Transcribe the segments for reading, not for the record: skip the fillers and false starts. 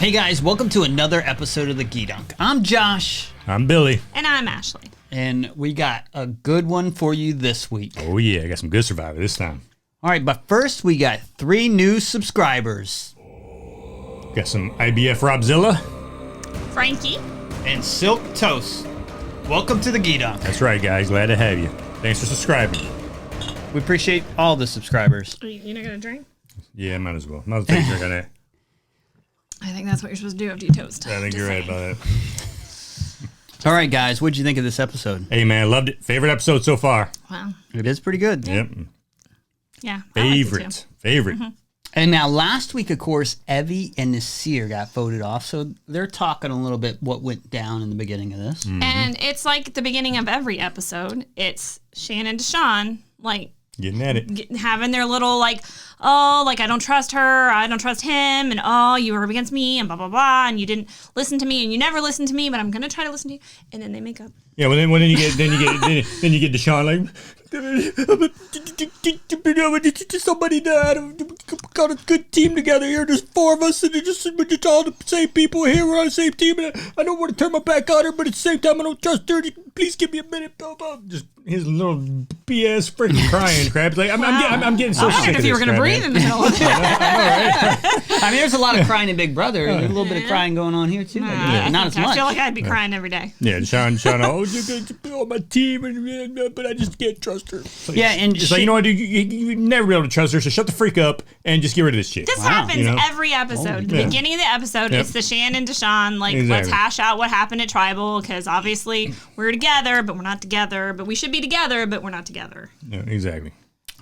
Hey guys, welcome to another episode of the Geedunk. I'm Josh. I'm Billy. And I'm Ashley. And we got a good one for you this week. Oh yeah, I got some good Survivor this time. All right, but first we got 3 new subscribers. Got some IBF Robzilla. Frankie. And Silk Toast. Welcome to the Geedunk. That's right, guys. Glad to have you. Thanks for subscribing. We appreciate all the subscribers. You're not going to drink? Yeah, might as well. Might as well take a drink on that. I think that's what you're supposed to do after you toast. I think you're right about that. All right, guys, what'd you think of this episode? Hey, man, loved it. Favorite episode so far. Wow. It is pretty good. Yep. Yeah. I liked it Favorite. too. Favorite. Mm-hmm. And now last week, of course, Evie and Nasir got voted off, so they're talking a little bit what went down in the beginning of this. And it's like the beginning of every episode. It's Shan and Deshawn, like, Getting at it. having their little, like, oh, like, I don't trust her, I don't trust him, and oh, you were up against me, and blah, blah, blah, and you didn't listen to me, and you never listened to me, but I'm going to try to listen to you. And then they make up. Yeah, well, then you get Deshawn like, somebody died. Got a good team together here. There's 4 of us, and we're just all the same people here. We're on the same team, and I don't want to turn my back on her, but at the same time, I don't trust her. Please give me a minute. Blah, blah. Just his little BS freaking crying crap. Like I'm getting so sick of this. I wondered if you were going to breathe in the middle of it. I mean, there's a lot of crying in Big Brother. There's a little bit of crying going on here, too. Not as much. I feel like I'd be crying every day. Yeah, Deshawn, oh, you're going to be on my team, but I just can't trust her. So Yeah, and it's like, you know what, dude, you never be able to trust her, so shut the freak up and just get rid of this shit. This happens every episode. The yeah. beginning of the episode, it's the Shan and Deshawn, like, Exactly. let's hash out what happened at Tribal, because obviously we're together, but we're not together, but we should be together, but we're not together. Yeah, exactly.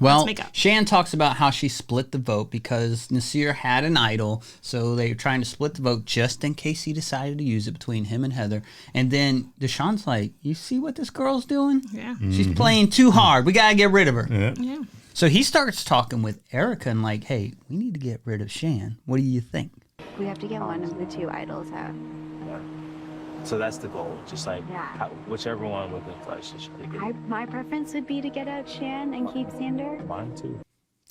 Well, make up. Shan talks about how she split the vote because Nasir had an idol, so they were trying to split the vote just in case he decided to use it between him and Heather. And then Deshawn's like, you see what this girl's doing? Yeah. She's playing too hard. We got to get rid of her. Yeah. Yeah. So he starts talking with Erica and like, hey, we need to get rid of Shan. What do you think? We have to get one of the 2 idols out. So that's the goal, just like Yeah. whichever one would look like she should get My preference would be to get out Shan and keep Sander. mine too.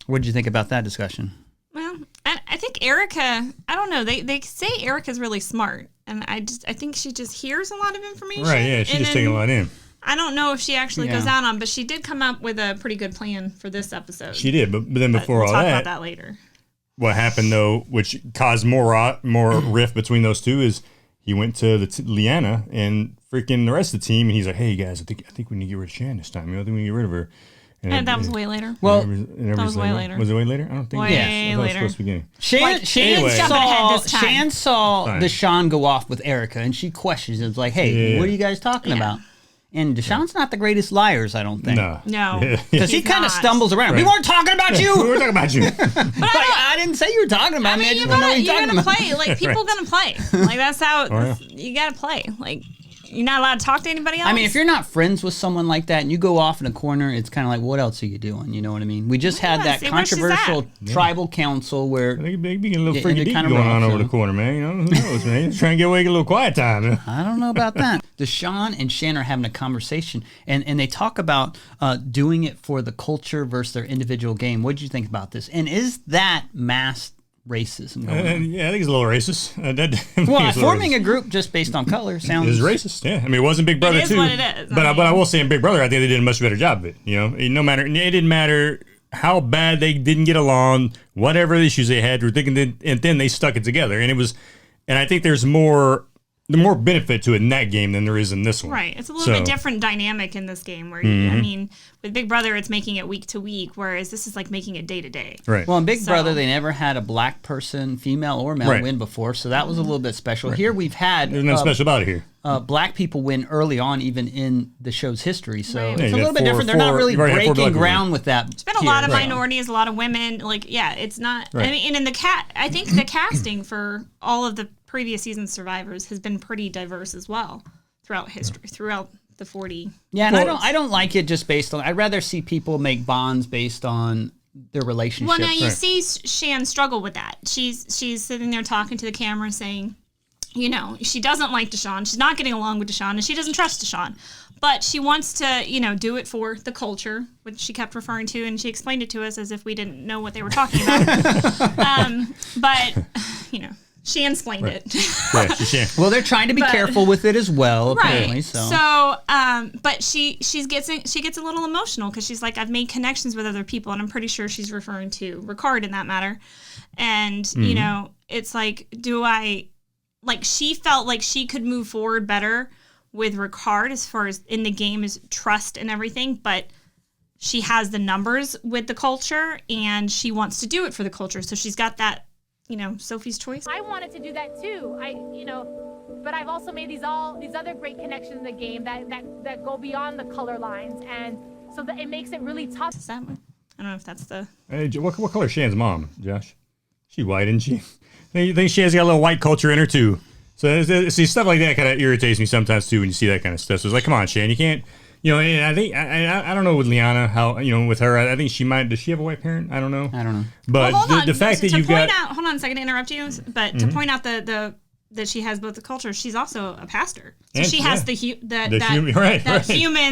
What did you think about that discussion? Well, I think Erica, I don't know, they say Erica's really smart, and I think she just hears a lot of information. Right, yeah, she's and just taking a lot in. I don't know if she actually Yeah. goes out on, but she did come up with a pretty good plan for this episode. She did, but then before we'll all talk that, about that later. what happened though, which caused more rift between those two, is he went to Liana and freaking the rest of the team, and he's like, "Hey guys, I think we need to get rid of Shan this time. I think we need to get rid of her." And that was way later. Well, that was way later. Was it way later? I don't think. Way I thought it was later. supposed to be beginning. Shan, Like, Shan, anyway. jumping ahead this time. Shan saw Fine. Deshawn go off with Erica, and she questions him. It's like, hey, Yeah. what are you guys talking Yeah. about? And Deshawn's not the greatest liars, I don't think. No. No. Because he He's kind of not. stumbles around. We Right. weren't talking about we you. were talking about you. Like, I didn't say you were talking about I me. I mean, just want to know what you're you're gonna talking about. play. Like, people gonna play. Like, that's how yeah. you gotta play. Like, you're not allowed to talk to anybody else. I mean, if you're not friends with someone like that and you go off in a corner, it's kind of like, what else are you doing? You know what I mean? We just had that see where she's controversial at. tribal council where I think it'd be getting a little Yeah, freaky and deep kind of going on rough, over so. the corner, man. You know, who knows, man? Just trying to get away, get a little quiet time. I don't know about that. Deshawn and Shan are having a conversation, and they talk about doing it for the culture versus their individual game. What did you think about this? And is that mass racism going on? Yeah, I think it's a little racist. Well, forming a group just based on color sounds... It's racist, yeah. I mean, it wasn't Big Brother, It is too. what it is. But I I mean- will say in Big Brother, I think they did a much better job of it. You know, no matter, it didn't matter how bad they didn't get along, whatever issues they had, and then they stuck it together. And I think there's more benefit to it in that game than there is in this one. Right. It's a little bit different dynamic in this game where, I mean, with Big Brother, it's making it week to week, whereas this is like making it day to day. Right. Well, in Big So- Brother, they never had a black person, female or male, Right. win before, so that was a little bit special. Here we've had There's nothing special about it here. black people win early on, even in the show's history. So Right. it's Yeah, a you little got bit different. They're not really you've already had 4 breaking black ground people. with that. There's been a lot of here. minorities, a lot of women. Like, yeah, it's not. Right. I mean, and in I think the casting for all of the previous season survivors has been pretty diverse as well throughout history, throughout the 40. Yeah, and I don't like it just based on. I'd rather see people make bonds based on their relationship. Well, now you see Shan struggle with that. She's sitting there talking to the camera saying, you know, she doesn't like Deshawn. She's not getting along with Deshawn, and she doesn't trust Deshawn. But she wants to, you know, do it for the culture, which she kept referring to, and she explained it to us as if we didn't know what they were talking about. But, you know, Shan-splained it. Yeah, she Shan. Well, they're trying to be careful with it as well, apparently. Right. So, But she gets a little emotional because she's like, I've made connections with other people, and I'm pretty sure she's referring to Ricard in that matter. And you know, it's like, she felt like she could move forward better with Ricard as far as in the game is trust and everything, but she has the numbers with the culture, and she wants to do it for the culture. So she's got that, you know, Sophie's choice. I wanted to do that too. But I've also made these other great connections in the game that go beyond the color lines, and so that it makes it really tough. Is that one? I don't know if that's the. Hey, what color is Shan's mom, Josh? She white, isn't she? I think she has got a little white culture in her too. So see, stuff like that kind of irritates me sometimes too when you see that kind of stuff. So it's like, come on, Shan, you can't. You know, and I think I don't know with Liana how, you know, with her, I think she might. Does she have a white parent? I don't know. But well, the fact that you've got. Hold on a second to interrupt you, but to point out that she has both the culture, she's also a pastor. So she has the human,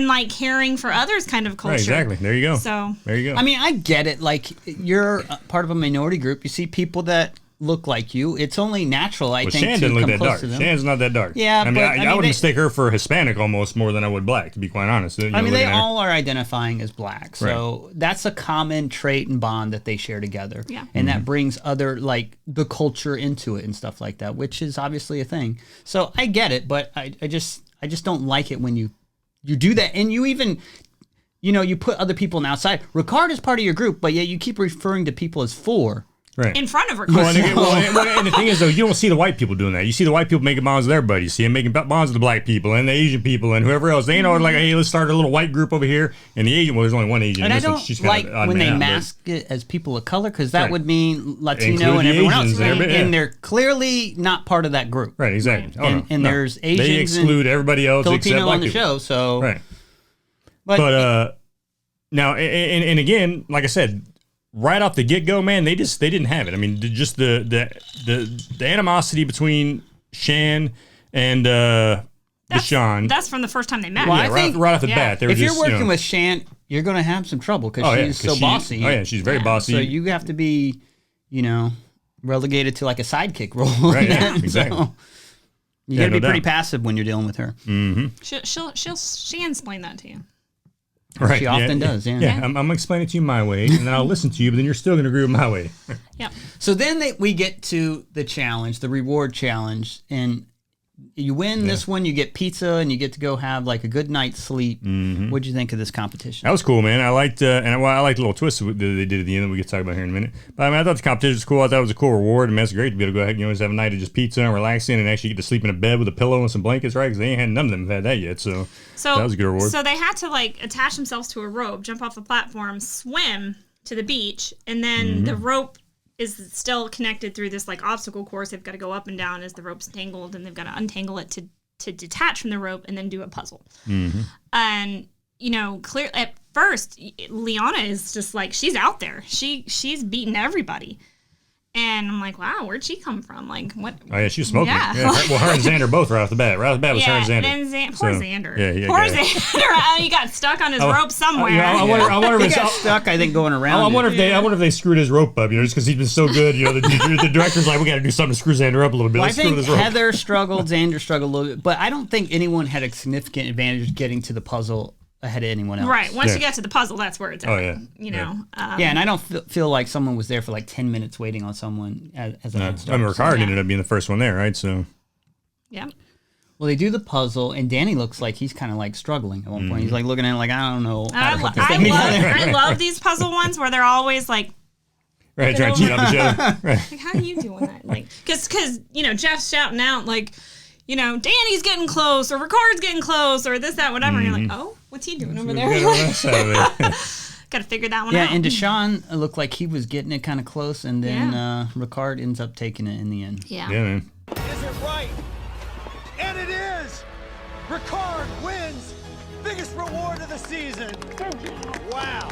like, caring for others kind of culture. Right, exactly. There you go. So there you go. I mean, I get it. Like, you're part of a minority group. You see people that look like you. It's only natural, I think, Shan to doesn't look come that close dark. to them. Shan's not that dark. Yeah, I mean, but, I would mistake her for Hispanic almost more than I would black, to be quite honest. I mean, they all are identifying as black, so that's a common trait and bond that they share together. Yeah. And that brings other, like, the culture into it and stuff like that, which is obviously a thing. So I get it, but I just don't like it when you do that, and you even, you know, you put other people on the outside. Ricard is part of your group, but yet you keep referring to people as four. Right. in front of her. Well, and the thing is, though, you don't see the white people doing that. You see the white people making bonds with everybody. You see them making bonds with the black people and the Asian people and whoever else. They know, like, hey, let's start a little white group over here. And the Asian, well, there's only one Asian. And I don't she's like kind of when they mask it as people of color, because that would mean Latino Include and everyone else. Asians and And they're clearly not part of that group. Right, exactly. Right. And there's Asians they exclude everybody else except Filipino black on the people. show, so. Right. But now, and again, like I said, right off the get-go, man, they didn't have it. I mean, just the animosity between Shan and Deshawn. That's from the first time they met. Well, I think right off the bat, they were if just, you're working with Shan, you're going to have some trouble because she's so bossy. Oh yeah, she's very bossy. So you have to be, you know, relegated to like a sidekick role. Right. Yeah, exactly. So you got to be no pretty doubt. passive when you're dealing with her. Mm-hmm. She'll explain that to you. Right. She often does. Yeah. Yeah. I'm going to explain it to you my way, and then I'll listen to you, but then you're still going to agree with my way. Yep. So then we get to the challenge, the reward challenge, and you win this one, you get pizza, and you get to go have like a good night's sleep. Mm-hmm. What'd you think of this competition? That was cool, man. I liked I liked the little twist that they did at the end that we could talk about here in a minute. But I mean, I thought the competition was cool. I thought it was a cool reward. I mean, it's great to be able to go ahead, just have a night of just pizza and relaxing, and actually get to sleep in a bed with a pillow and some blankets, right? Because none of them have had that yet. So that was a good reward. So they had to like attach themselves to a rope, jump off the platform, swim to the beach, and then the rope is still connected through this like obstacle course. They've got to go up and down as the rope's tangled, and they've got to untangle it to detach from the rope and then do a puzzle. Mm-hmm. And, you know, clear at first, Liana is just like, she's out there. She's beating everybody. And I'm like, wow, where'd she come from? Like, what? Oh, yeah, she was smoking. Yeah. Her and Xander both right off the bat. Right off the bat was her and Xander. And poor Xander. Yeah, poor Xander. He got stuck on his rope somewhere. I wonder if he got stuck, I think, going around. I wonder if they screwed his rope up, just because he's been so good. The director's like, we got to do something to screw Xander up a little bit. Well, Let's I think screw this rope. Heather struggled, Xander struggled a little bit, but I don't think anyone had a significant advantage getting to the puzzle ahead of anyone else. Right. Once you get to the puzzle, that's where it's at. Oh, yeah. You know. Yeah, and I don't feel like someone was there for like 10 minutes waiting on someone as a head start. I mean, Ricard ended up being the first one there, right? So. Yeah. Well, they do the puzzle, and Danny looks like he's kind of like struggling at one point. He's like looking at it like, I don't know. I love these puzzle ones where they're always like, right, trying to cheat on each other. Right. like, how are you doing that? Like, because Jeff's shouting out like, Danny's getting close, or Ricard's getting close, or this, that, whatever. And you're like, oh, what's he doing over there? Got to figure that one out. Yeah, and Deshawn looked like he was getting it kind of close, and then Ricard ends up taking it in the end. Yeah. Yeah, man. Is it right? And it is! Ricard wins! Biggest reward of the season! Wow!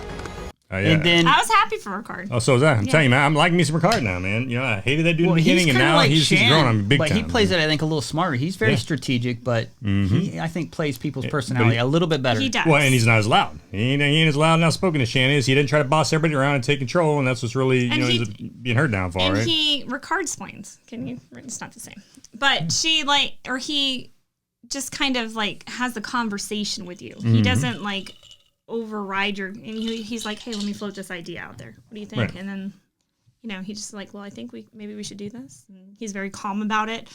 And then I was happy for Ricard. Oh, so was I. I'm telling you, man, I'm liking me some Ricard now, man. You know, I hated that dude in the beginning, and now he's growing on me big but time. he plays it, I think, a little smarter. He's very strategic, but he, I think, plays people's personality a little bit better. He does. Well, and he's not as loud. He ain't as loud and outspoken as Shan is. He didn't try to boss everybody around and take control, and that's what's really, he's being her downfall, and right? Ricard explains. Can you? It's not the same. But he just kind of like has the conversation with you. He doesn't like override your, and he's like, hey, let me float this idea out there. What do you think? Right. And then, he's just like, well, I think maybe we should do this. And he's very calm about it.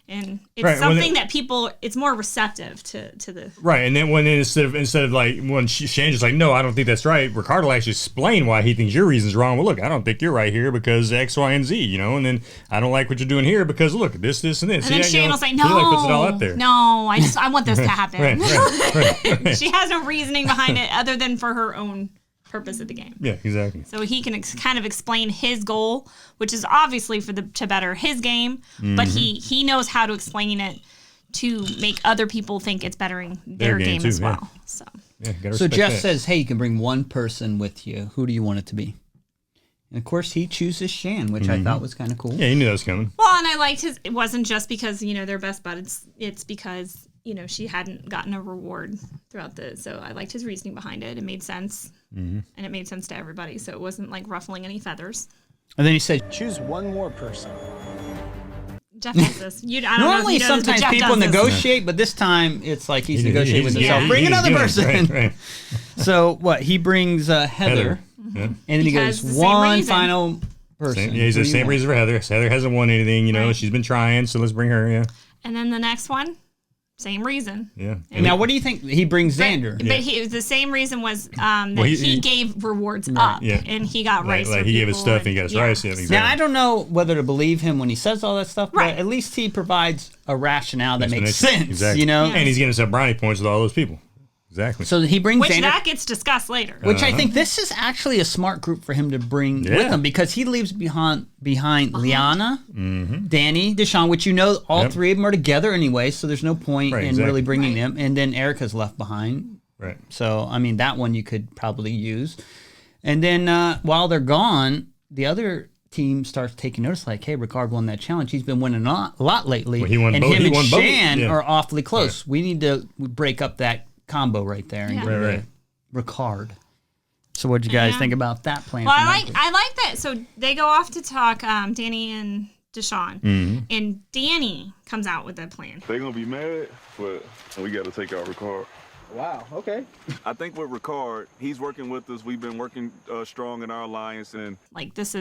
And it's something that people, it's more receptive to the right. And then instead of like when Shan's just like, no, I don't think that's right. Ricardo will actually explain why he thinks your reason's wrong. Well, look, I don't think you're right here because X, Y, and Z. And then I don't like what you're doing here because look, this, and this. And then Shan will say, no, he like puts it all out there. No, I want this to happen. Right. She has no reasoning behind it other than for her own purpose of the game. Yeah, exactly. So he can kind of explain his goal, which is obviously to better his game, but he knows how to explain it to make other people think it's bettering their game too, as well. Yeah. So Jeff says, hey, you can bring one person with you. Who do you want it to be? And of course, he chooses Shan, which I thought was kind of cool. Yeah, he knew that was coming. Well, and I liked it wasn't just because, they're best buds. It's because, she hadn't gotten a reward throughout so I liked his reasoning behind it. It made sense. And it made sense to everybody. So it wasn't like ruffling any feathers. And then he said, Choose one more person. Jeff does this. I don't normally know if you know this, but sometimes Jeff people does this. negotiate, but this time it's like he's negotiating with himself. yeah. Bring another person. Right. So what? He brings Heather. Yeah. And then he Because goes, the same one reason. final person. He's the Who do you same want? reason for Heather. Heather hasn't won anything, Right. She's been trying, so let's bring her, yeah. And then the next one, same reason. Yeah. And now, what do you think? He brings Xander. But the same reason was that he gave rewards up, yeah. and he got rice. Like for he gave us people stuff and he got us rice. Yeah, exactly. Now, I don't know whether to believe him when he says all that stuff, Right. but at least he provides a rationale that makes Explanation. sense, Exactly. And he's getting himself brownie points with all those people. Exactly. So he brings Which Xander. that gets discussed later. Which I think this is actually a smart group for him to bring with him because he leaves behind Liana, Danny, Deshawn, which all three of them are together anyway, so there's no point in really bringing them. And then Erica's left behind. Right. So, I mean, that one you could probably use. And then while they're gone, the other team starts taking notice like, hey, Ricard won that challenge. He's been winning a lot lately. Well, he won and both. him He and won both. Shan Yeah. are awfully close. We need to break up that combo right there and Yeah. get rid of Ricard. So what did you guys think about that plan? Well, I like that. So they go off to talk, Danny and Deshawn, and Danny comes out with a plan. They're gonna be mad, but we got to take out Ricard. Wow, okay. I think with Ricard, he's working with us. We've been working strong in our alliance, and Like this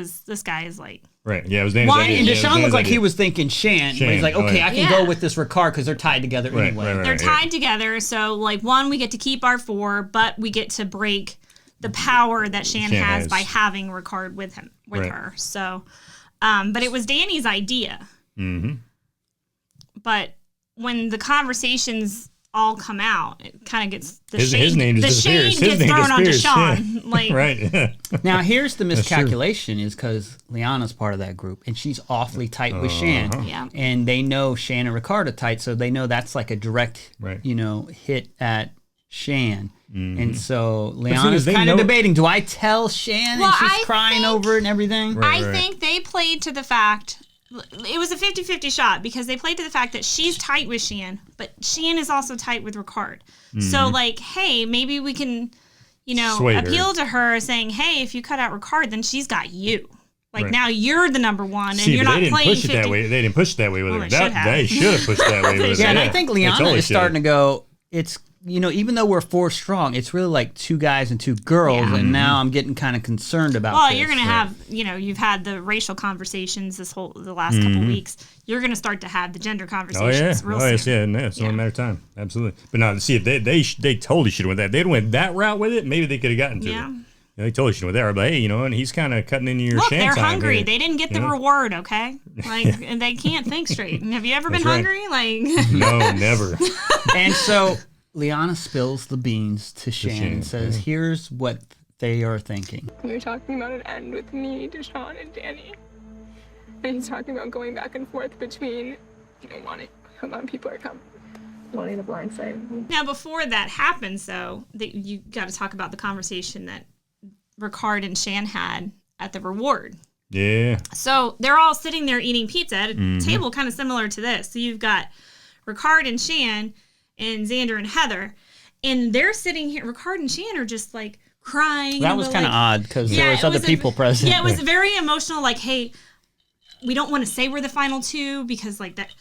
guy is like, Right. Yeah, it was Danny's Why? idea. And Yeah, it was Deshawn Danny's looked like idea. he was thinking Shan, but he's like, Shan, okay, oh, I can yeah. go with this Ricard because they're tied together Right, anyway. right, they're right, tied together. So like one, we get to keep our 4, but we get to break the power that Shan has by having Ricard with her. So, but it was Danny's idea. Mm-hmm. But when the conversations all come out, it kind of gets His name just disappears. shade His gets name thrown on disappears, Deshawn. yeah. Like, Right. Yeah. Now, here's the true. miscalculation is because Liana's part of that group, and she's awfully tight with Shan. Yeah. And they know Shan and Ricard are tight, so they know that's like a direct, hit at Shan. And so Liana's they kind of know- debating, do I tell Shan Well, and she's I crying think- over it and everything? Right. I think they played to the fact, it was a 50-50 shot because they played to the fact that she's tight with Shan, but Shan is also tight with Ricard. So like, hey, maybe we can, Sway her. appeal to her saying, hey, if you cut out Ricard, then she's got you. Like Right. now you're the number one, and See, you're but not they didn't playing push 50. it that way. They didn't push it that way with Well, her. they should have. They should have pushed it that way with her. Yeah, and I think They Liana totally is should have. starting to go, it's, even though we're 4 strong, it's really like 2 guys and 2 girls, Yeah. and now I'm getting kind of concerned about Well, this. you're gonna have, you've had the racial conversations the last couple weeks. You're gonna start to have the gender Oh conversations yeah, real yes, soon. yeah, it's only a matter of time, absolutely. But now, see if they totally should have went that. They'd went that route with it. Maybe they could have gotten to Yeah. it. They totally should have went there. But hey, and he's kind of cutting into your Look, Shan they're time hungry. here. They didn't get the reward, okay? Like, and they can't think straight. Have you ever been That's right. hungry? Like, No, never. And so Liana spills the beans to Shan Shan, and says, here's what they are thinking. We were talking about an end with me, Deshawn, and Danny. And he's talking about going back and forth between, wanting, come on, people are coming, wanting the blind side. now before that happens, though, you got to talk about the conversation that Ricard and Shan had at the reward. Yeah. So they're all sitting there eating pizza at a table kind of similar to this. So you've got Ricard and Shan and Xander and Heather, and they're sitting here. Ricard and Shan are just like crying. That was kind of odd because there was other people present. Yeah, it was very emotional. Like, hey, we don't want to say we're the final two because like that.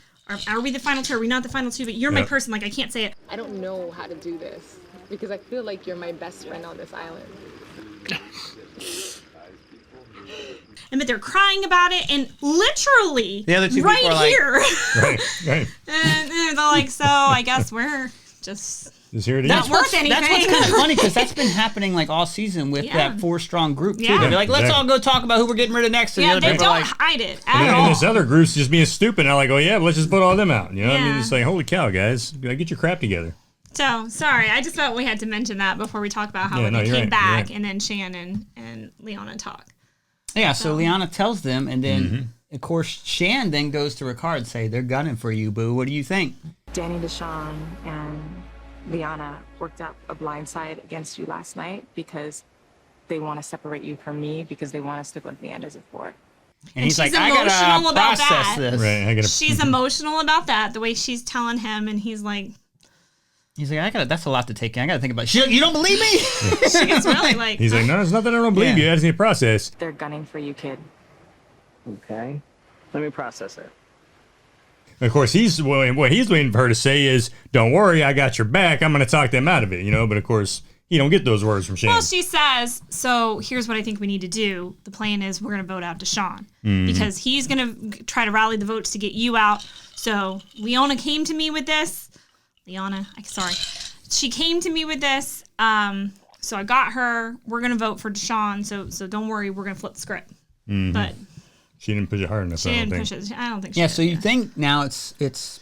Are we the final two? Are we not the final two? But you're my person. Like, I can't say it. I don't know how to do this because I feel like you're my best friend on this island. But they're crying about it, and literally the other two right people are here. Right. And they're like, so I guess we're just here not worth anything. That's what's kind of funny because that's been happening like all season with that 4-strong group too. They're like, let's all go talk about who we're getting rid of next. And the other they people don't are like, hide it at all. And this other group's just being stupid. And I'm like, oh yeah, let's just put all them out. You know, what I mean, it's like, holy cow, guys, get your crap together. So sorry, I just thought we had to mention that before we talk about how they came back, and then Shan and Liana talk. Yeah, so Liana tells them, and then of course Shan then goes to Ricard and say, "They're gunning for you, boo. What do you think?" Danny, Deshawn, and Liana worked up a blindside against you last night because they want to separate you from me because they want us to go to the end as a four. And he's like, I gotta process this. Right, She's emotional about that, the way she's telling him, and he's like, that's a lot to take in. I gotta think about it. You don't believe me? She's really like, he's like, no, it's not that I don't believe you. I just need to process. They're gunning for you, kid. Okay. Let me process it. Of course, what he's waiting for her to say is, don't worry, I got your back. I'm going to talk them out of it, you know? But of course, you don't get those words from Shan. Well, she says, so here's what I think we need to do. The plan is we're going to vote out Deshawn because he's going to try to rally the votes to get you out. So Liana came to me with this. She came to me with this. So I got her. We're going to vote for Deshawn. So don't worry, we're going to flip the script. But she didn't push it hard enough. She didn't push it. I don't think she did. So you think now it's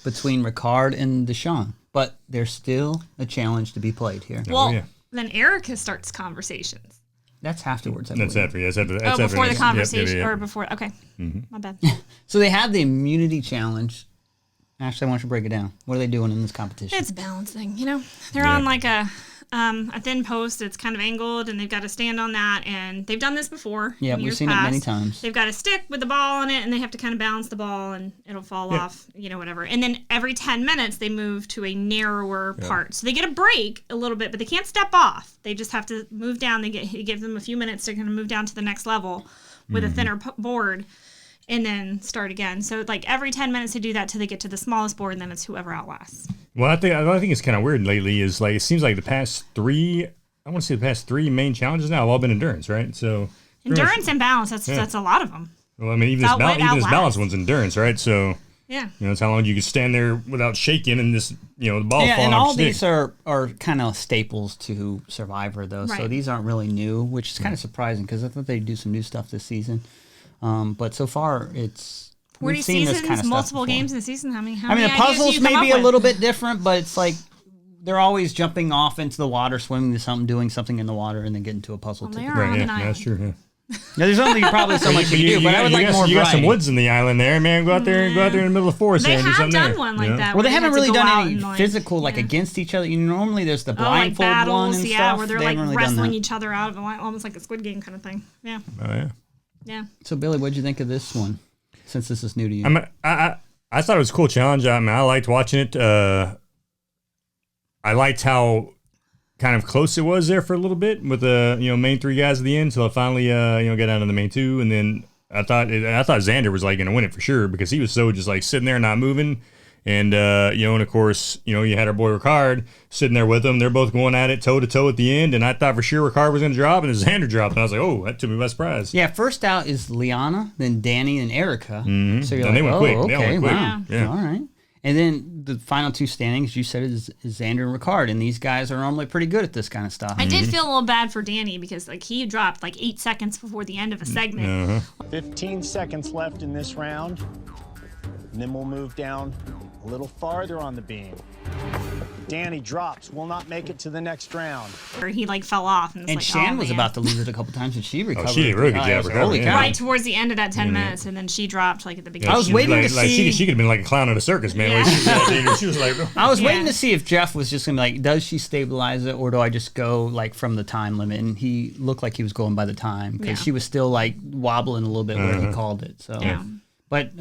between Ricard and Deshawn, but there's still a challenge to be played here. Well, then Erica starts conversations. That's afterwards. That's after. That's before the conversation or before. Okay, my bad. So they have the immunity challenge. Ashley, I want you to break it down. What are they doing in this competition? It's a balancing. You know, they're on like a thin post. It's kind of angled, and they've got to stand on that. And they've done this before. Yeah, we've seen it many times. They've got a stick with the ball on it, and they have to kind of balance the ball, and it'll fall off. You know, whatever. And then every 10 minutes, they move to a narrower part, so they get a break a little bit, but they can't step off. They just have to move down. It gives them a few minutes to kind of move down to the next level with a thinner board. And then start again. So like every 10 minutes they do that till they get to the smallest board, and then it's whoever outlasts. Well, I think it's kind of weird lately is like it seems like the past three main challenges now have all been endurance, right? So endurance and balance, that's a lot of them. Well, I mean even this balance one's endurance, right? So yeah, you know, it's how long you can stand there without shaking and this, you know, the ball falling off. And all stick. these are kind of staples to Survivor though. Right. So these aren't really new, which is kind of surprising because I thought they'd do some new stuff this season. But so far, it's 40 seasons, kind of multiple games in a season. How many the puzzles may be a little bit different, but it's like they're always jumping off into the water, swimming to something, doing something in the water, and then getting to a puzzle. That's true. Yeah. There's only probably so much you can do, but I would like more variety. You got some woods in the island there, man. Go out there in the middle of the forest and do something there. They have done one like that. Well, they haven't really done any physical, like against each other. Normally there's the blindfold like battles, one and stuff. where they're like wrestling each other out of a line, almost like a Squid Game kind of thing. Yeah. Oh yeah. Yeah. So Billy, what'd you think of this one? Since this is new to you, I thought it was a cool challenge. I mean, I liked watching it. I liked how kind of close it was there for a little bit with the main three guys at the end. So I finally got down to the main two, and then I thought Xander was like going to win it for sure because he was so just like sitting there not moving. And, and of course, you had our boy Ricard sitting there with him. They're both going at it toe to toe at the end. And I thought for sure Ricard was going to drop, and then Xander dropped. And I was like, oh, that took me by surprise. Yeah, first out is Liana, then Danny, and Erica. Mm-hmm. So you're and like, they went quick. Okay, they went quick. Wow. Yeah. All right. And then the final two standings, you said, is Xander and Ricard. And these guys are normally pretty good at this kind of stuff. I did feel a little bad for Danny because like he dropped like 8 seconds before the end of a segment. 15 seconds left in this round. And then we'll move down a little farther on the beam. Danny drops, will not make it to the next round. Or he like fell off. And, And like, Shan oh, was man. about to lose it a couple times, and she recovered. she did a really good job I was like, recovering, holy yeah. cow. Right towards the end of that 10 minutes, and then she dropped like at the beginning. I was waiting to see. She could have been like a clown at a circus, man. Yeah. She was like, I was waiting to see if Jeff was just gonna be like, does she stabilize it, or do I just go like from the time limit? And he looked like he was going by the time because Yeah. she was still like wobbling a little bit where he called it. So, Yeah. but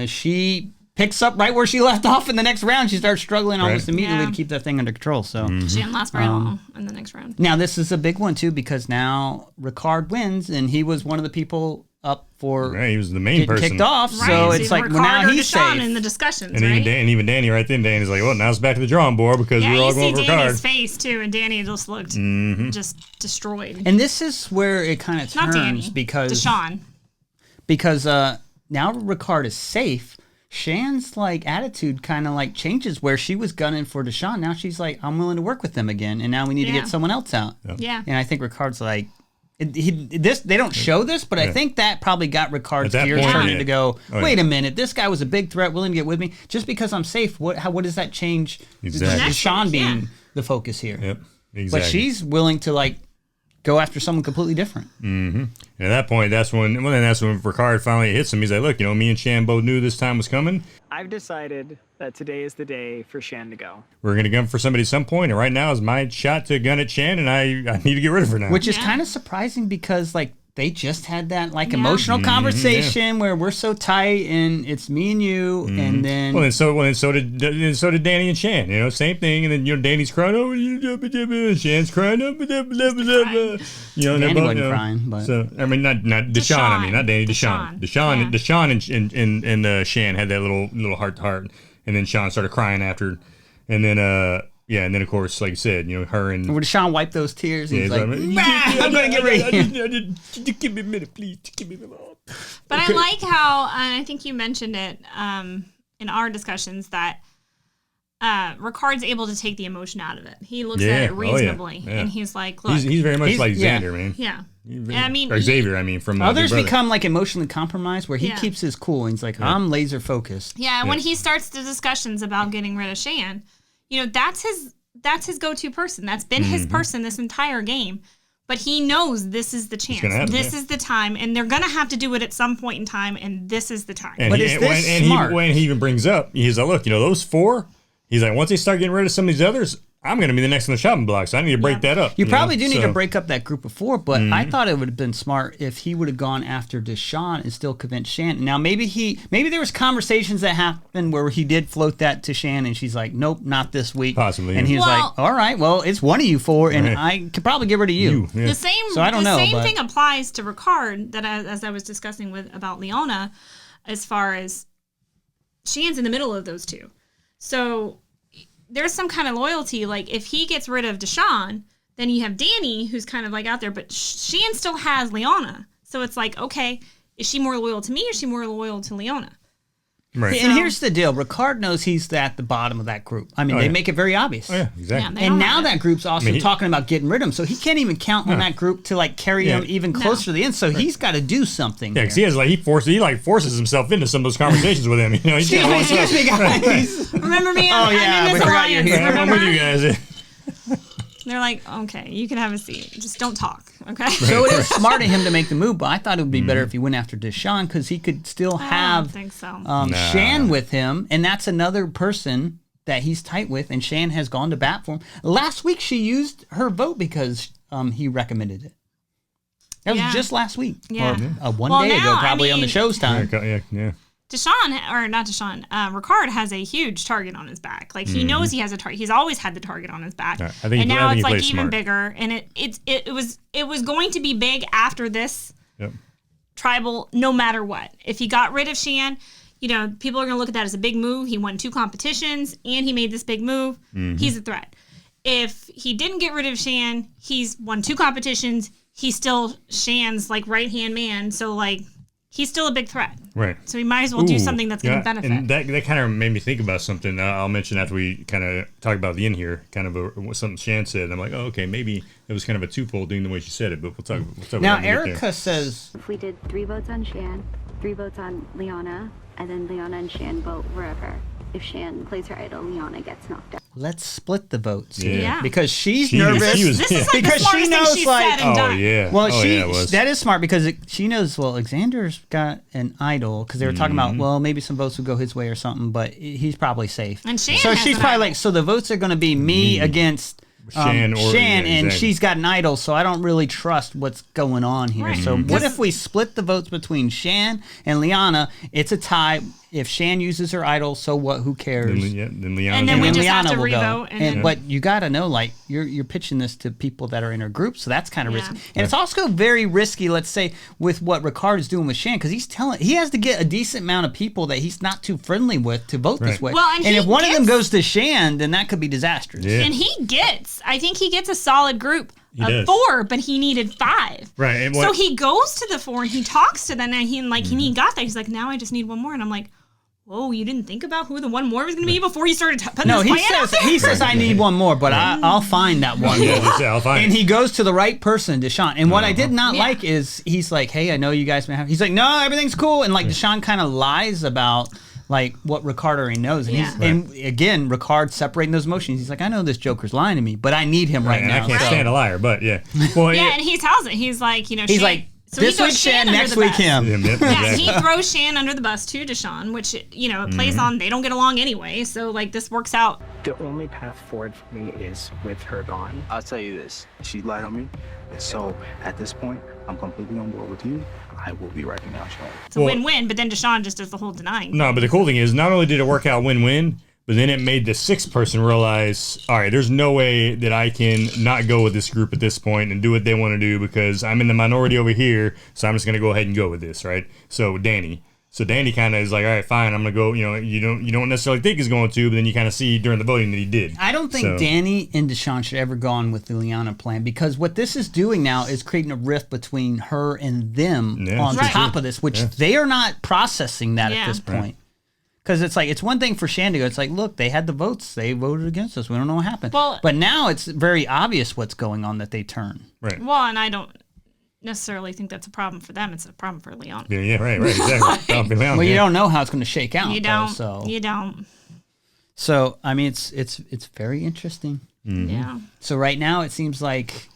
she picks up right where she left off in the next round. She starts struggling almost immediately Yeah. to keep that thing under control. So Mm-hmm. She didn't last very long in the next round. now this is a big one too because now Ricard wins, and he was one of the people up for right, he was the main getting person. kicked off. Right, So it's like, well, now Ricard or he's Deshawn safe. in the discussions, And right? even Danny right then, Danny's like, well, now it's back to the drawing board because Yeah, we're all you see going for Danny's cards. face too, and Danny just looked Mm-hmm. just destroyed. And this is where it kind of Not Danny, turns because Deshawn. now Ricard is safe. Shan's like attitude kind of like changes where she was gunning for Deshawn. Now she's like, I'm willing to work with them again, and now we need to Yeah. get someone else out. Yeah. And I think Ricard's like, they don't show this, but I think that probably got Ricard's At that gears point, turning yeah. to go, Oh, wait yeah. a minute, this guy was a big threat, willing to get with me. Just because I'm safe, what does that change? Exactly. Deshawn being Yeah. the focus here. Yep, exactly. But she's willing to like go after someone completely different. Mm-hmm. And at that point, that's when Ricard finally hits him. He's like, look, me and Shan both knew this time was coming. I've decided that today is the day for Shan to go. We're going to gun for somebody at some point, and right now is my shot to gun at Shan, and I need to get rid of her now. Which is kind of surprising because like they just had that like Yeah. emotional Mhm, conversation where we're so tight and it's me and you, and then Well, and so did Danny and Shan. Same thing. And then Danny's crying, oh, and Shan's crying, oh, blah, blah, blah, blah. Danny they're both, wasn't crying, but so I mean, not Deshawn. I mean, not Danny. Deshawn. Deshawn and Shan had that little heart to heart, and then Sean started crying after, and then and then of course, like you said, her and where Deshawn wiped those tears, and Yeah, he's like, he's like, "Bah, I'm gonna get ready." Just give me a minute, please. Just give me a minute. But I like how, and I think you mentioned it in our discussions, that Ricard's able to take the emotion out of it. He looks at it reasonably, and he's like, look. He's very much like yeah. Xander, man. Yeah. Or Xavier, from Others Big Brother. become like emotionally compromised where he Yeah. keeps his cool and he's like, I'm laser focused. Yeah, when he starts the discussions about getting rid of Shan, that's his go-to person. That's been his person this entire game. But he knows this is the chance. happen, This is the time, and they're gonna have to do it at some point in time, and this is the time. And But he, is and this when, smart? when he even brings up, he's like, look, those four, he's like, once they start getting rid of some of these others, I'm going to be the next on the shopping block, so I need to break that up. You probably do need So- to break up that group of four, but I thought it would have been smart if he would have gone after Deshawn and still convinced Shan. Now maybe there was conversations that happened where he did float that to Shan, and she's like, nope, not this week. Possibly, And yeah. he's Well- like, all right, well, it's one of you four, and Right. I could probably get rid of you. Yeah. The same, So I don't know, same but- thing applies to Ricard that as I was discussing about Liana, as far as Shan's in the middle of those two. So there's some kind of loyalty. Like if he gets rid of Deshawn, then you have Danny who's kind of like out there, but Shan still has Liana. So it's like, okay, is she more loyal to me or is she more loyal to Liana? Right. And here's the deal. Ricard knows he's at the bottom of that group. I mean, Oh, they yeah. make it very obvious. Oh, yeah, exactly. Yeah, And now that group's also he- talking about getting rid of him, so he can't even count on that group to like carry Yeah. him even closer to the end. So he's got to do something. Yeah, because he forces himself into some of those conversations with him. He's Excuse me, guys. Remember me? Oh, yeah, I'm in we this forgot you're alliance. here. I'm Remember? with you guys. They're like, okay, you can have a seat. Just don't talk, okay? So it is smart of him to make the move, but I thought it would be better if he went after Deshawn because he could still I don't have think so. Nah. Shan with him, and that's another person that he's tight with, and Shan has gone to bat for him. Last week, she used her vote because he recommended it. That was Yeah. just last week, Yeah. or one Well, day ago, now, I probably on the mean- show's time. Yeah. Ricard has a huge target on his back. Like he knows he has a target. He's always had the target on his back. Yeah, I think and he- now I think it's he like plays even smart. bigger. And it was going to be big after this Yep. tribal, no matter what. If he got rid of Shan, people are going to look at that as a big move. He won 2 competitions and he made this big move. He's a threat. If he didn't get rid of Shan, he's won 2 competitions. He's still Shan's like right hand man. So like he's still a big threat. Right. So he might as well do Ooh, something that's going to yeah, benefit. And that kind of made me think about something I'll mention after we kind of talk about the end here, kind of something Shan said. And I'm like, oh, okay, maybe it was kind of a twofold thing the way she said it, but we'll talk Now, about it. Erica says, If we did 3 votes on Shan, 3 votes on Liana, and then Liana and Shan vote wherever. If Shan plays her idol, Liana gets knocked out. let's split the votes. Yeah. Because she's She nervous. was- This is like because the smartest she knows thing she's like said and done. yeah. well, yeah, it was. that is smart because she knows. Well, Alexander's got an idol because they were talking about. Well, maybe some votes would go his way or something, but he's probably safe. And Shan so has she's an probably idol. like, so the votes are going to be me against Shan, Shan, yeah, and exactly. she's got an idol, so I don't really trust what's going on here. Right. So what if we split the votes between Shan and Liana? It's a tie. If Shan uses her idol, so what? Who cares? Then Liana. And then we And just have Liana to will go. revote. And But you got to know, like, you're pitching this to people that are in her group, so that's kind of Yeah. risky. And it's also very risky, let's say, with what Ricard is doing with Shan, because he has to get a decent amount of people that he's not too friendly with to vote this way. Well, and if he one of them gets- goes to Shan, then that could be disastrous. Yeah. And I think he gets a solid group of does. 4, but he needed 5. Right. And So what, he goes to the 4 and he talks to them and he got that. He's like, now I just need one more. And I'm like, whoa, you didn't think about who the one more was going to be before you started putting No, this he plan out says there? I need one more, but I'll find that one. yeah, more. just, I'll find And it. he goes to the right person, Deshawn. And what I did not Yeah. like is he's like, hey, I know you guys may have. He's like, no, everything's cool. And like Deshawn kind of lies about like what Ricard already knows. And, Yeah. and again, Ricard separating those emotions. He's like, I know this Joker's lying to me, but I need him right and now. I can't So- stand a liar, but yeah. Well, Yeah, and he tells it. He's like, He's Shan- like, so he this throws week Shan, under next the week bus. him. Yeah, exactly. he throws Shan under the bus to Deshawn, which, plays Mm-hmm. on they don't get along anyway. So, like, this works out. The only path forward for me is with her gone. I'll tell you this, she lied on me. So at this point, I'm completely on board with you. I will be writing out Sean. It's a win-win, but then Deshawn just does the whole denying. No, but the cool thing is, not only did it work out win-win, but then it made the 6th person realize, all right, there's no way that I can not go with this group at this point and do what they want to do because I'm in the minority over here, so I'm just going to go ahead and go with this, right? So Danny kind of is like, all right, fine, I'm going to go, you don't necessarily think he's going to, but then you kind of see during the voting that he did. I don't think Danny and Deshawn should ever go on with the Liana plan because what this is doing now is creating a rift between her and them on that's top true. of this, which they are not processing that at this point. Because it's like, it's one thing for Shan to go, it's like, look, they had the votes. They voted against us. We don't know what happened. Well- but now it's very obvious what's going on that they turn. Right. Well, and I don't necessarily think that's a problem for them. It's a problem for Leon. Yeah, right, exactly. Well, you don't know how it's going to shake out. You though, don't. You don't. So, I mean, it's very interesting. Yeah. So right now it seems like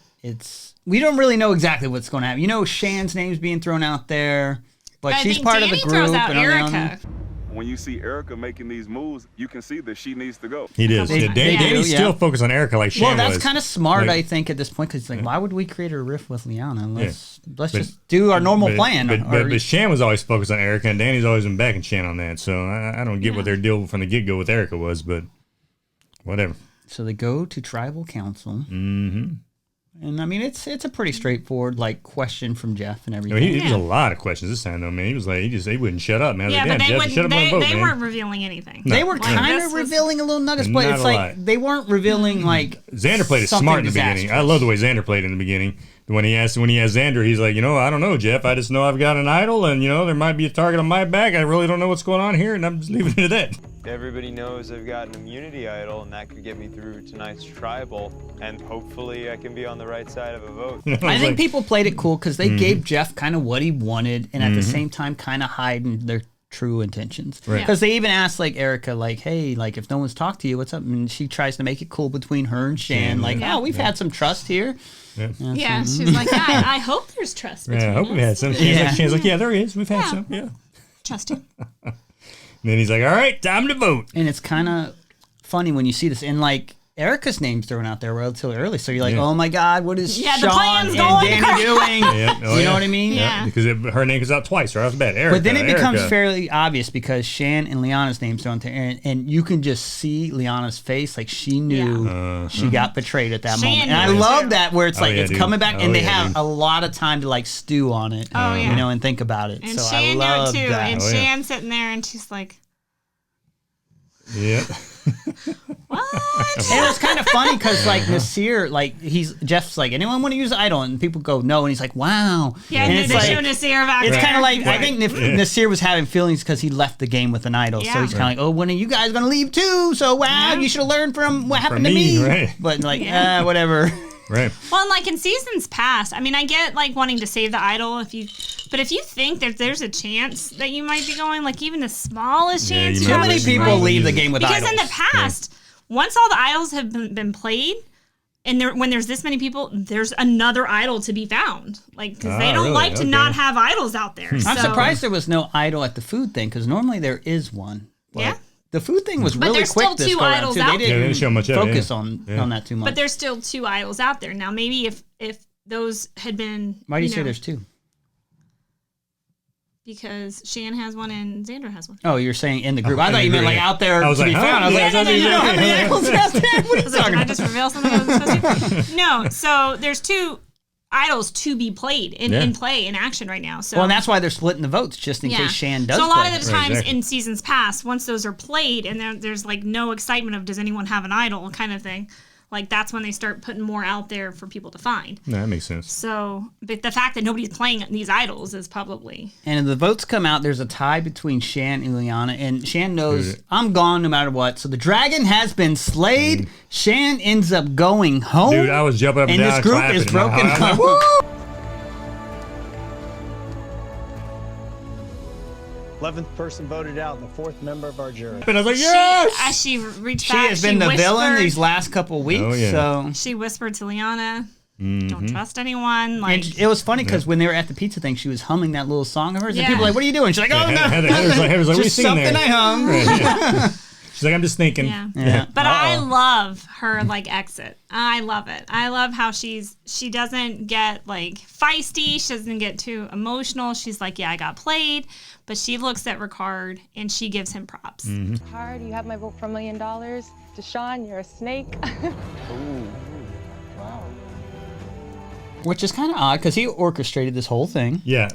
we don't really know exactly what's going to happen. Shan's name's being thrown out there, but I she's think part Danny of the group. throws out and on the Erica. When you see Erica making these moves, you can see that she needs to go. He does. Danny's still focused on Erica like Shan Well, that's was. kind of smart, Like- I think, at this point, because like, why would we create a rift with Liana? Let's just do our normal plan. But Shan was always focused on Erica, and Danny's always been backing Shan on that. So I don't get what their deal from the get-go with Erica was, but whatever. So they go to tribal council. Mm-hmm. And I mean, it's a pretty straightforward question from Jeff and I everything. mean, he was a lot of questions this time, though, man. He was like, he wouldn't shut up, man. I was Yeah, like, but damn, they Jeff, wouldn't. shut up on the boat, They man. weren't revealing anything. They were Like, kind this of was- revealing a little nuggets, but Not it's a like lot. they weren't revealing like Xander played it something smart in the beginning. I disastrous. love the way Xander played in the beginning. When he asked Xander, he's like, I don't know, Jeff. I just know I've got an idol, and there might be a target on my back. I really don't know what's going on here, and I'm just leaving it at that. Everybody knows I've got an immunity idol, and that could get me through tonight's tribal, and hopefully I can be on the right side of a vote. I think people played it cool because they gave Jeff kind of what he wanted, and at the same time, kind of hiding their true intentions. Right. Because they even asked Erica, hey, if no one's talked to you, what's up? And she tries to make it cool between her and Shan. We've had some trust here. Yeah, she's like, I hope there's trust between I hope we had some. Shan's like, yeah, there is. We've had some. Yeah. Trust you. And then he's like, all right, time to vote. And it's kind of funny when you see this. And Erica's name's thrown out there relatively early. So you're like, oh my God, what is the Sean plan's and going Danny doing? You know what I mean? Yeah. Because her name comes out twice right off the bat. Erica, But then it becomes Erica. fairly obvious because Shan and Liana's names thrown there. And you can just see Liana's face. Like she knew she got betrayed at that Shan moment. And I knew love too. that where it's Oh, yeah, it's dude. coming back. Oh, And they yeah, have dude. a lot of time to stew on it. Oh, yeah. And think about it. And so Shan I knew love it too. that. And Oh, yeah. Shan sitting there, and she's like, Yeah. what? And it's kind of funny because Nasir, Jeff's like, anyone want to use Idol? And people go no, and he's like, wow. Yeah, and and it's they like, show Nasir back it's there. kind of like I think Nasir was having feelings because he left the game with an idol, so Yeah. he's kind of like, oh, when are you guys gonna leave too? So wow, you should have learned from what happened to me, me. right. But Yeah. whatever. Right. Well, and in seasons past, I mean, I get wanting to save the idol but if you think that there's a chance that you might be going, even the smallest Yeah, chance, you Too might many be- people might leave the use it. game with because idols. in the past, once all the idols have been played, and when there's this many people, there's another idol to be found. Like, because they don't like to not have idols out there. I'm surprised there was no idol at the food thing, because normally there is one. Yeah. The food thing was really quick this go around, too. They didn't show much focus on that too much. But there's still 2 idols out there. Now, maybe if those had been... Why do you say there's 2? Because Shan has one and Xander has one. Oh, you're saying in the group. I thought you meant like out there to be found. I was like, no. you don't have any idols out there? What are you talking Can I about? just reveal something I wasn't supposed to? No, so there's 2 idols to be played in play, in action right now. So, well, and that's why they're splitting the votes, just in case Shan does So a lot play. of the times in seasons past, once those are played and there's like no excitement of does anyone have an idol kind of thing, like that's when they start putting more out there for people to find. No, that makes sense. So, but the fact that nobody's playing these idols is probably... And if the votes come out, there's a tie between Shan and Liana, and Shan knows I'm gone no matter what. So the dragon has been slayed. Shan ends up going home. Dude, I was jumping up and down, this group clapping is in my broken. heart. Woo! 11th person voted out and the 4th member of our jury. And I was like, yes! As she reached She back, has been the villain these last couple of weeks. Oh, yeah. So She whispered to Liana, don't trust anyone. Like, and it was funny because when they were at the pizza thing, she was humming that little song of hers, and Yeah. people were like, "What are you doing?" She's like, "Oh no, Heather's like, what are you just singing something there? I hum." Right. She's like, I'm just thinking. Yeah. But I love her like exit. I love it. I love how she doesn't get like feisty. She doesn't get too emotional. She's like, yeah, I got played. But she looks at Ricard and she gives him props. Hard, you have my vote for $1 million. Deshawn, you're a snake. Which is kind of odd because he orchestrated this whole thing. Yeah.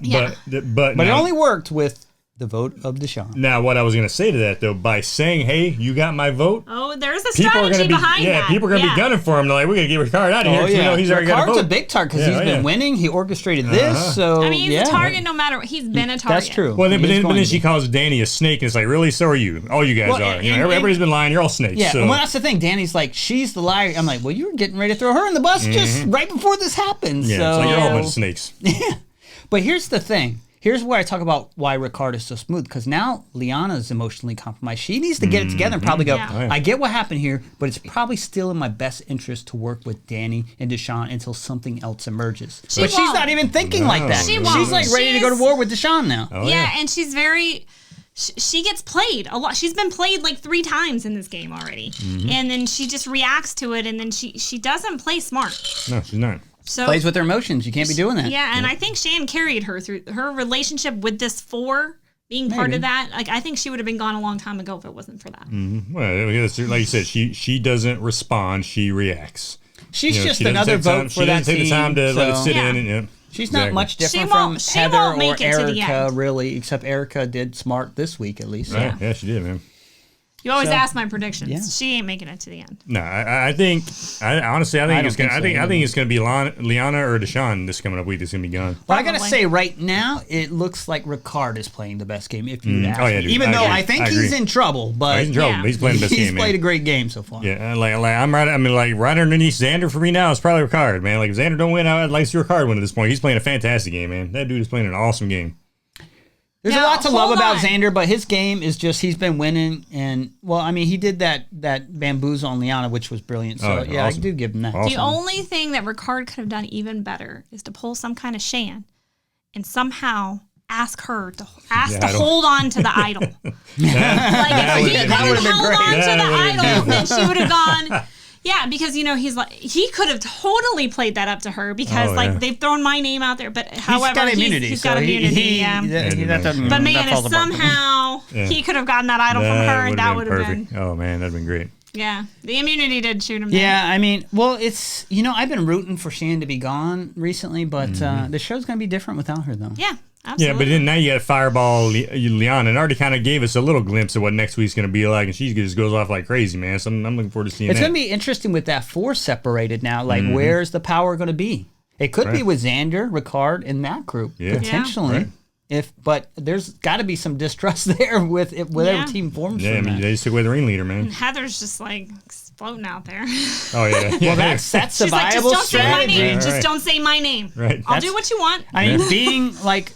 But it only worked with the vote of Deshawn. Now, what I was going to say to that, though, by saying, hey, you got my vote. Oh, there's a People are strategy gonna be, behind that. people are going to be gunning for him. They're like, we're going to get Ricard out of here. 'Cause we know he's already got a Ricard's vote. a big target because he's been winning. He orchestrated this. So I mean, he's a target no matter what. He's been a target. That's true. Well, but then she calls Danny a snake, and it's like, really? So are you. All you guys are. Everybody's been lying. You're all snakes. Yeah, so. and well, that's the thing. Danny's like, she's the liar. I'm like, well, you were getting ready to throw her in the bus just right before this happened. Yeah, so, it's like you're all a bunch of snakes. But here's the thing. Here's where I talk about why Ricard is so smooth, because now Liana is emotionally compromised. She needs to get it together and probably go, I get what happened here, but it's probably still in my best interest to work with Danny and Deshawn until something else emerges. But she's not even thinking like that. She's like ready to go to war with Deshawn now. And she's very... She gets played a lot. She's been played like 3 times in this game already. And then she just reacts to it, and then she doesn't play smart. No, she's not. So plays with her emotions. You can't be doing that. Yeah, and I think Shan carried her through her relationship with this 4 being part of that. Like, I think she would have been gone a long time ago if it wasn't for that. Well, like you said, she doesn't respond. She reacts. She's just another vote for that team. She doesn't take the time to let it sit in. And, she's not much different from Heather or Erica, really, except Erica did smart this week at least. Right. Yeah, she did, man. You always ask my predictions. She ain't making it to the end. No, I think honestly it's gonna be Liana or Deshawn this coming up week that's gonna be gone. Well, I gotta say right now it looks like Ricard is playing the best game. If you ask me. Dude, even though I think he's in trouble, but he's in trouble. He's playing the best game. He's played a great game so far. Yeah, right underneath Xander for me now. It's probably Ricard, man. Like if Xander don't win, I'd like to see Ricard win at this point. He's playing a fantastic game, man. That dude is playing an awesome game. There's a lot to love about Xander, but his game is just he's been winning, and well, I mean he did that bamboozle on Liana, which was brilliant. So awesome. I do give him that. The only thing that Ricard could have done even better is to pull some kind of Shan, and somehow ask her to hold on to the idol. Like if he could have held on to the idol, then she would have gone. Yeah, because he's like he could have totally played that up to her because they've thrown my name out there, but however he's got immunity. But man, if somehow he could have gotten that idol from her, that would have been. Oh man, that'd been great. Yeah, the immunity did shoot him. Yeah, I mean, well, it's I've been rooting for Shan to be gone recently, but the show's gonna be different without her though. Yeah. Absolutely. Yeah, but then now you got Fireball Liana, and already kind of gave us a little glimpse of what next week's going to be like, and she just goes off like crazy, man. So I'm looking forward to seeing It's that. going to be interesting with that 4 separated now. Like, where's the power going to be? It could be with Xander, Ricard, and that group, potentially. But there's got to be some distrust there with every team forms. Yeah, I mean, they stick with the ringleader, man. And Heather's just like floating out there. Oh, yeah. Well, that's a viable strategy. Just don't say my name. Right. I'll do what you want. I mean, being like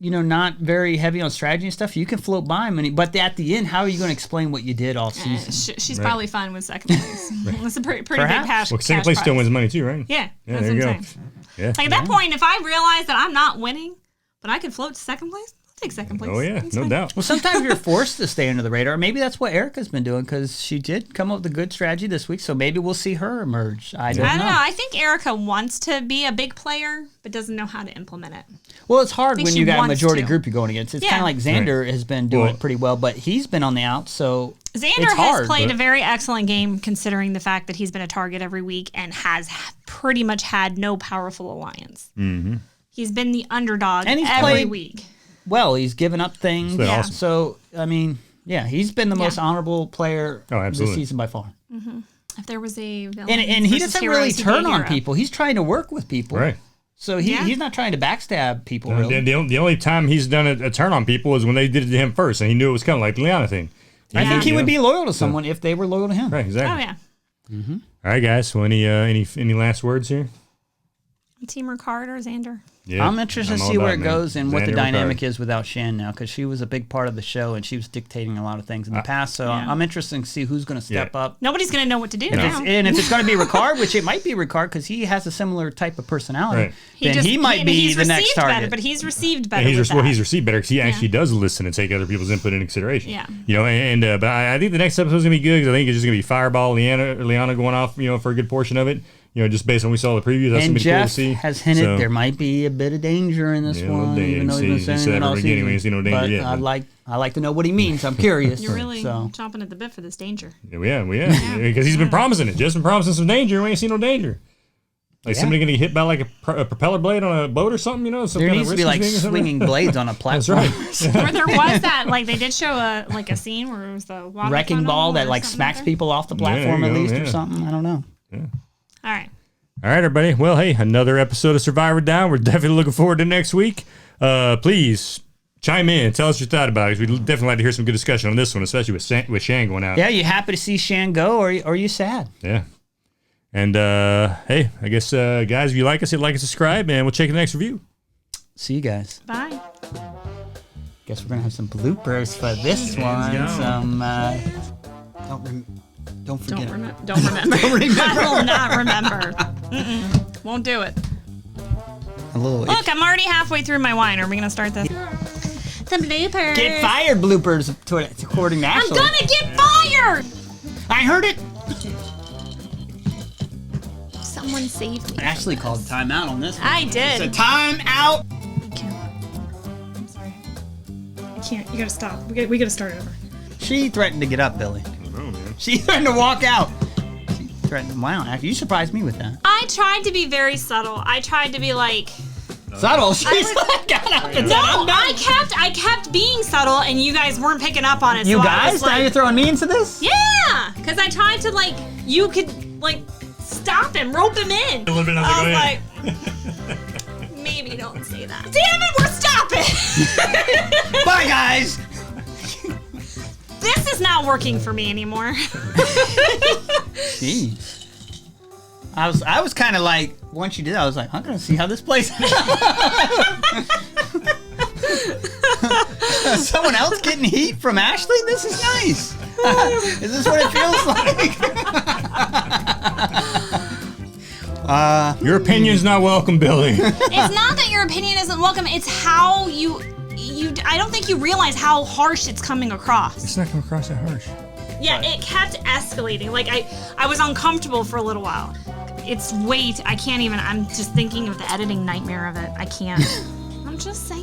not very heavy on strategy and stuff, you can float by him. But at the end, how are you going to explain what you did all season? She's probably fine with second place. It's a pretty big cash. Well, second place still wins money too, right? Yeah, Yeah, that's there you what go. I'm saying. Yeah. Like at that point, if I realize that I'm not winning, but I can float to second place, I'll take second place. Oh yeah, That's no fine. doubt. Well, sometimes you're forced to stay under the radar. Maybe that's what Erica's been doing because she did come up with a good strategy this week. So maybe we'll see her emerge. I don't know. I think Erica wants to be a big player, but doesn't know how to implement it. Well, it's hard I think when she you got a wants majority to. group you're going against. It's Yeah. kind of like Xander has been doing it pretty well, but he's been on the out, so Xander it's hard, has played but- a very excellent game considering the fact that he's been a target every week and has pretty much had no powerful alliance. Mm-hmm. He's been the underdog And he's every played week. well. He's given up things. So awesome. So, I mean, yeah, he's been the most honorable player this absolutely. season by far. Mm-hmm. If there was a villain And he versus doesn't heroes, really he'd be a turn on hero. people. He's trying to work with people. Right. So he's not trying to backstab people, really. The only time he's done a turn on people is when they did it to him first, and he knew it was coming, like the Liana thing. I think he You would know? be loyal to someone if they were loyal to him. Right, exactly. Oh, yeah. Mm-hmm. All right, guys. So any last words here? Team Ricard or Xander? Yeah, I'm interested to all see where about it man. goes and what the Xander dynamic Ricard. is without Shan now, because she was a big part of the show and she was dictating a lot of things in the past. So Yeah. I'm interested to see who's going to step up. Nobody's going to know what to do If now. if it's going to be Ricard, which it might be Ricard because he has a similar type of personality, Right. then he might be he's the next received target. better, but he's received better. And he's with that. he's received better because he actually does listen and take other people's input into consideration. Yeah. But I think the next episode is gonna be good because I think it's just gonna be Fireball, Liana going off, for a good portion of it. Just based on what we saw the previews, that's And gonna be cool to Jeff see. has hinted So, there might be a bit of danger in this Yeah, a little one, danger. even though He he's been said saying it from all the beginning, season. we ain't seen no danger But yet, I like to know what he means. I'm curious. You're really so. chomping at the bit for this danger. Yeah, because he's been promising it. Just been promising some danger. We ain't seen no danger. Like somebody gonna get hit by like a propeller blade on a boat or something. Some There kind needs of to be like risky thing or something. swinging blades on a That's platform. right. Or there was that, like they did show a scene where it was the water Wrecking funnel ball or that like something smacks there. people off the Yeah, there platform you at go, least or yeah. something. I don't know. All right. All right, everybody. Well, hey, another episode of Survivor Down. We're definitely looking forward to next week. Please chime in. Tell us your thought about it. We'd definitely like to hear some good discussion on this one, especially with Shan going out. Yeah, you happy to see Shan go, or are you sad? Yeah. And, hey, I guess, guys, if you like us, hit like and subscribe, and we'll check the next review. See you guys. Bye. Guess we're gonna have some bloopers for this one. go. Some don't forget. Don't remember. Don't remember. I will not remember. Won't do it. A little. Look, I'm already halfway through my wine. Are we gonna start this? The bloopers. Get fired bloopers according to I'm Ashley. gonna get fired. I heard it. Someone saved me. Ashley called timeout on this one. I did. It's a timeout. I'm sorry. I can't. You gotta stop. We gotta start over. She threatened to get up, Billy. Oh, man. She threatened to walk out. She threatened. Wow, you surprised me with that. I tried to be very subtle. I tried to be like. Subtle. She's like, got up and No, I kept being subtle, and you guys weren't picking up on it. You so I guys? was Now like, you're throwing me into this? yeah, because I tried to you could stop him, rope him in. A little bit. I was like, maybe don't say that. Damn it, we're stopping. Bye, guys. This is not working for me anymore. Jeez. I was kind of like, once you did, I was like, I'm gonna see how this plays out. Someone else getting heat from Ashley? This is nice. Is this what it feels like? Your opinion's not welcome, Billy. It's not that your opinion isn't welcome. It's how you. I don't think you realize how harsh it's coming across. It's not coming across that harsh. Yeah, it kept escalating. I was uncomfortable for a little while. It's I can't even. I'm just thinking of the editing nightmare of it. I can't. I'm just saying.